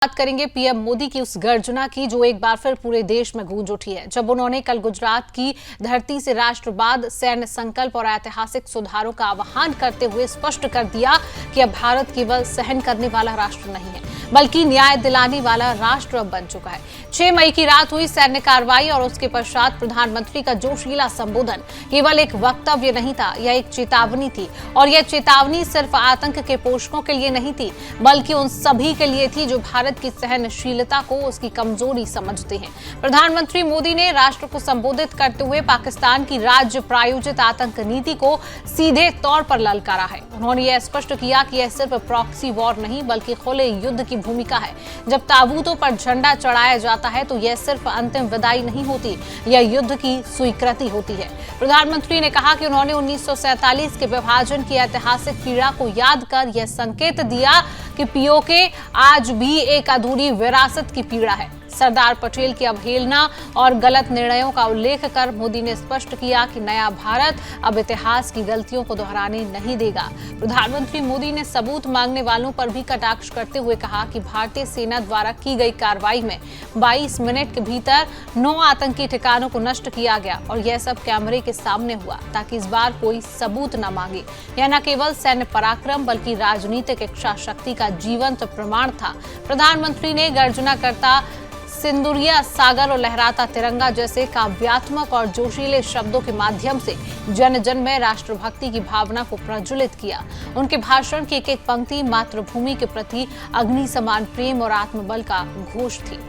बात करेंगे पीएम मोदी की उस गर्जना की जो एक बार फिर पूरे देश में गूंज उठी है जब उन्होंने कल गुजरात की धरती से राष्ट्रवाद, सैन्य संकल्प और ऐतिहासिक सुधारों का आह्वान करते हुए स्पष्ट कर दिया कि अब भारत केवल सहन करने वाला राष्ट्र नहीं है बल्कि न्याय दिलाने वाला राष्ट्र अब बन चुका है। 6 मई की रात हुई सैन्य कार्रवाई और उसके पश्चात प्रधानमंत्री का जोशीला संबोधन केवल एक वक्तव्य नहीं था, यह एक चेतावनी थी और यह चेतावनी सिर्फ आतंक के पोषकों के लिए नहीं थी बल्कि उन सभी के लिए थी जो भारत की सहनशीलता को उसकी कमजोरी समझते हैं। प्रधानमंत्री मोदी ने राष्ट्र को संबोधित करते हुए पाकिस्तान की राज्य प्रायोजित आतंक नीति को सीधे तौर पर ललकारा है। उन्होंने यह स्पष्ट किया कि यह सिर्फ प्रॉक्सी वॉर नहीं बल्कि खुले युद्ध की भूमिका है। जब ताबूतों पर झंडा चढ़ाया जाता है तो यह सिर्फ अंतिम विदाई नहीं होती, यह युद्ध की स्वीकृति होती है। प्रधानमंत्री ने कहा कि उन्होंने 1947 के विभाजन की ऐतिहासिक पीड़ा को याद कर यह संकेत दिया कि पीओके आज भी एक अधूरी विरासत की पीड़ा है। सरदार पटेल की अवहेलना और गलत निर्णयों का उल्लेख कर मोदी ने स्पष्ट किया कि नया भारत अब इतिहास की गलतियों को दोहराने नहीं देगा। प्रधानमंत्री मोदी ने सबूत मांगने वालों पर भी कटाक्ष करते हुए कहा कि भारतीय सेना द्वारा की गई कार्रवाई में 22 मिनट के भीतर 9 आतंकी ठिकानों को नष्ट किया गया और यह सब कैमरे के सामने हुआ ताकि इस बार कोई सबूत न मांगे। यह न केवल सैन्य पराक्रम बल्कि राजनीतिक इच्छा शक्ति का जीवंत प्रमाण था। प्रधानमंत्री ने गर्जना करता सिंदूरिया सागर और लहराता तिरंगा जैसे काव्यात्मक और जोशीले शब्दों के माध्यम से जन जन में राष्ट्रभक्ति की भावना को प्रज्वलित किया। उनके भाषण की एक एक पंक्ति मातृभूमि के प्रति अग्नि समान प्रेम और आत्मबल का घोष थी।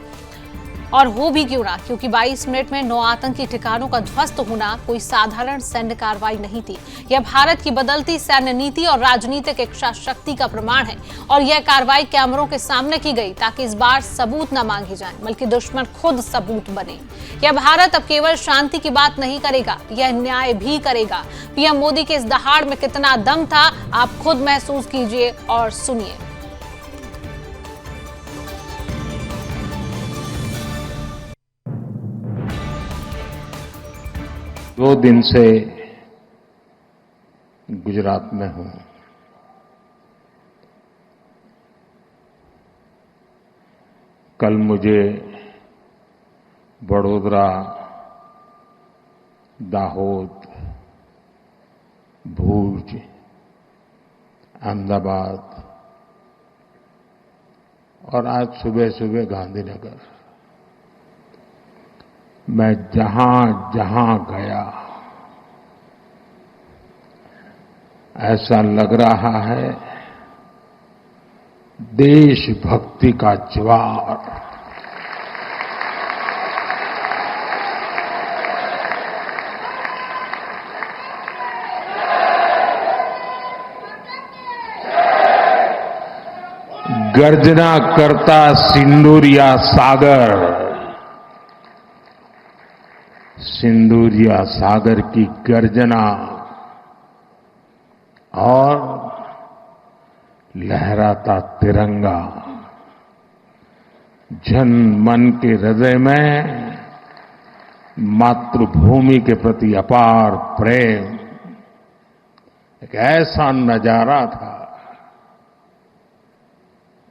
और हो भी क्यों ना, क्योंकि 22 मिनट में 9 आतंकी ठिकानों का ध्वस्त होना कोई साधारण सैन्य कार्रवाई नहीं थी। यह भारत की बदलती सैन्य नीति और राजनीतिक इच्छा शक्ति का प्रमाण है और यह कार्रवाई कैमरों के सामने की गई ताकि इस बार सबूत न मांगे जाएं बल्कि दुश्मन खुद सबूत बने। यह भारत अब केवल शांति की बात नहीं करेगा, यह न्याय भी करेगा। पीएम मोदी के इस दहाड़ में कितना दम था आप खुद महसूस कीजिए और सुनिए। 2 दिन से गुजरात में हूं। कल मुझे बड़ोदरा, दाहोद, भूज, अहमदाबाद और आज सुबह सुबह गांधीनगर, मैं जहां जहां गया ऐसा लग रहा है देशभक्ति का ज्वार गर्जना करता सिंदूरिया सागर, सिंदूरिया सागर की गर्जना और लहराता तिरंगा जन मन के हृदय में मातृभूमि के प्रति अपार प्रेम, एक ऐसा नजारा था,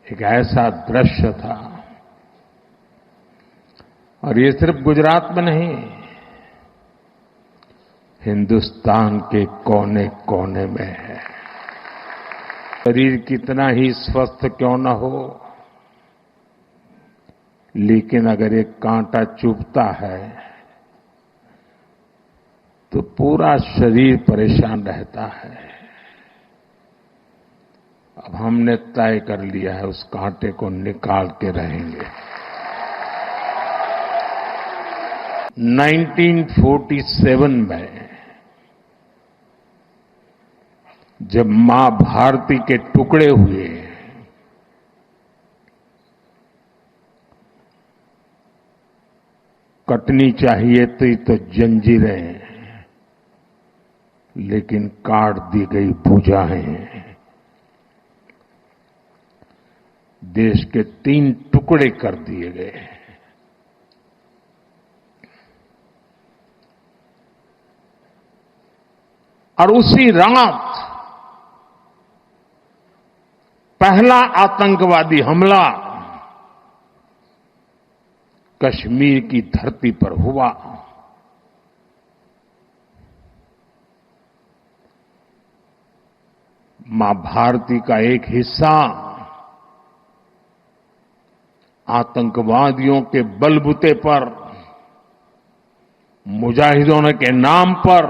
एक ऐसा दृश्य था। और ये सिर्फ गुजरात में नहीं, हिंदुस्तान के कोने कोने में है। शरीर कितना ही स्वस्थ क्यों न हो, लेकिन अगर एक कांटा चुभता है तो पूरा शरीर परेशान रहता है। अब हमने तय कर लिया है उस कांटे को निकाल के रहेंगे। 1947 में जब मां भारती के टुकड़े हुए, कटनी चाहिए थी तो जंजीरें, लेकिन काट दी गई भुजाएं। देश के 3 टुकड़े कर दिए गए। और उसी रात पहला आतंकवादी हमला कश्मीर की धरती पर हुआ। मां भारती का एक हिस्सा आतंकवादियों के बलबूते पर, मुजाहिदों के नाम पर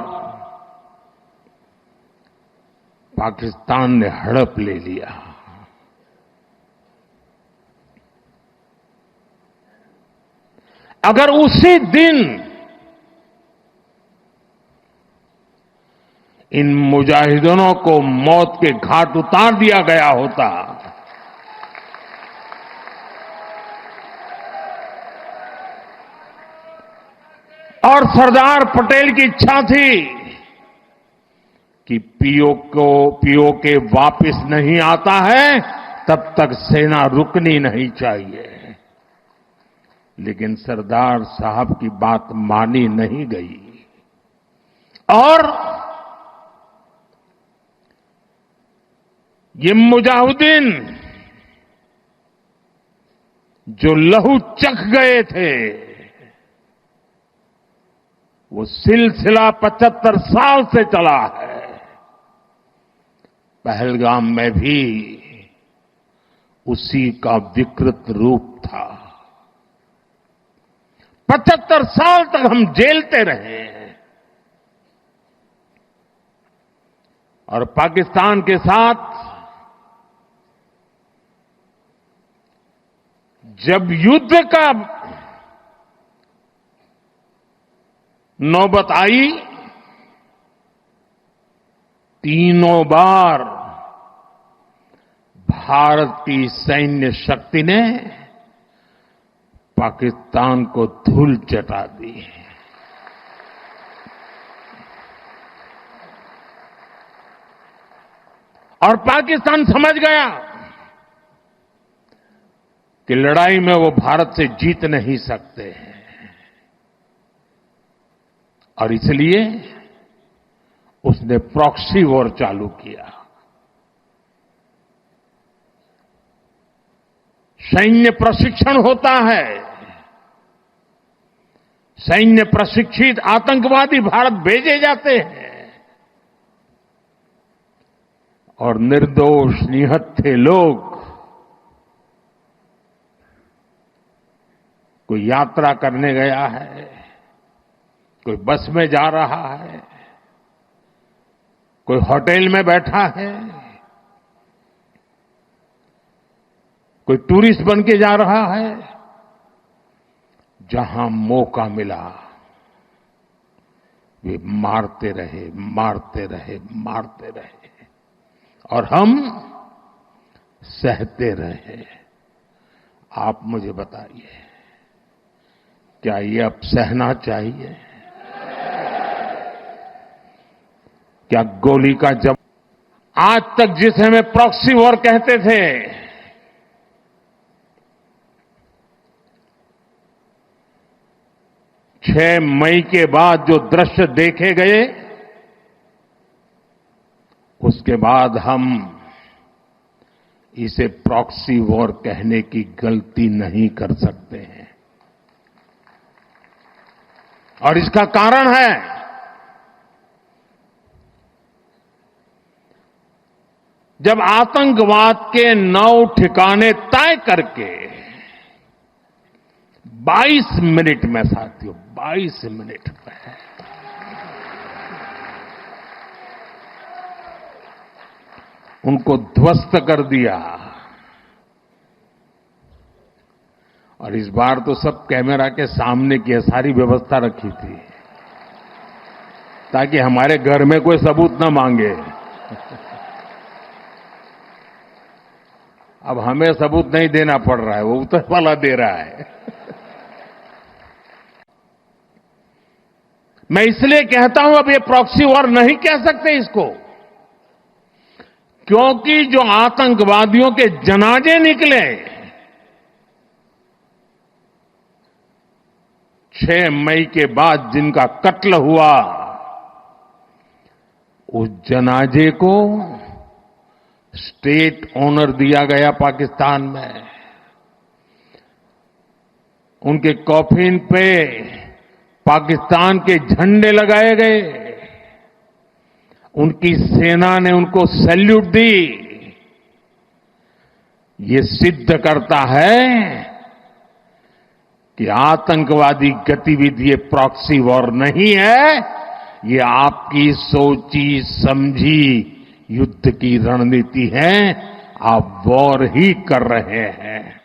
पाकिस्तान ने हड़प ले लिया। अगर उसी दिन इन मुजाहिदों को मौत के घाट उतार दिया गया होता, और सरदार पटेल की इच्छा थी कि पीओके वापस नहीं आता है तब तक सेना रुकनी नहीं चाहिए, लेकिन सरदार साहब की बात मानी नहीं गई और ये मुजाहिदीन जो लहू चख गए थे, वो सिलसिला 75 साल से चला है। पहलगाम में भी उसी का विकृत रूप था। 75 साल तक हम जेलते रहे और पाकिस्तान के साथ जब युद्ध का नौबत आई, तीनों बार भारत की सैन्य शक्ति ने पाकिस्तान को धूल चटा दी। और पाकिस्तान समझ गया कि लड़ाई में वो भारत से जीत नहीं सकते हैं और इसलिए उसने प्रॉक्सी वॉर चालू किया। सैन्य प्रशिक्षण होता है, सैन्य प्रशिक्षित आतंकवादी भारत भेजे जाते हैं और निर्दोष निहत्थे लोग, कोई यात्रा करने गया है, कोई बस में जा रहा है, कोई होटल में बैठा है, कोई टूरिस्ट बन के जा रहा है, जहां मौका मिला वे मारते रहे, मारते रहे, मारते रहे और हम सहते रहे। आप मुझे बताइए, क्या ये अब सहना चाहिए? क्या गोली का जब आज तक जिसे हमें प्रॉक्सी वॉर कहते थे, 6 मई के बाद जो दृश्य देखे गए, उसके बाद हम इसे प्रॉक्सी वॉर कहने की गलती नहीं कर सकते हैं। और इसका कारण है जब आतंकवाद के 9 ठिकाने तय करके 22 मिनट में, साथियों 22 मिनट में उनको ध्वस्त कर दिया। और इस बार तो सब कैमरा के सामने की सारी व्यवस्था रखी थी ताकि हमारे घर में कोई सबूत न मांगे। अब हमें सबूत नहीं देना पड़ रहा है, वो ऊपर वाला दे रहा है। मैं इसलिए कहता हूं अब ये प्रॉक्सी वॉर नहीं कह सकते इसको, क्योंकि जो आतंकवादियों के जनाजे निकले 6 मई के बाद, जिनका कत्ल हुआ, उस जनाजे को स्टेट ऑनर दिया गया पाकिस्तान में। उनके कॉफिन पे पाकिस्तान के झंडे लगाए गए, उनकी सेना ने उनको सैल्यूट दी। ये सिद्ध करता है कि आतंकवादी गतिविधि ये प्रॉक्सी वॉर नहीं है, ये आपकी सोची समझी युद्ध की रणनीति है। आप वॉर ही कर रहे हैं।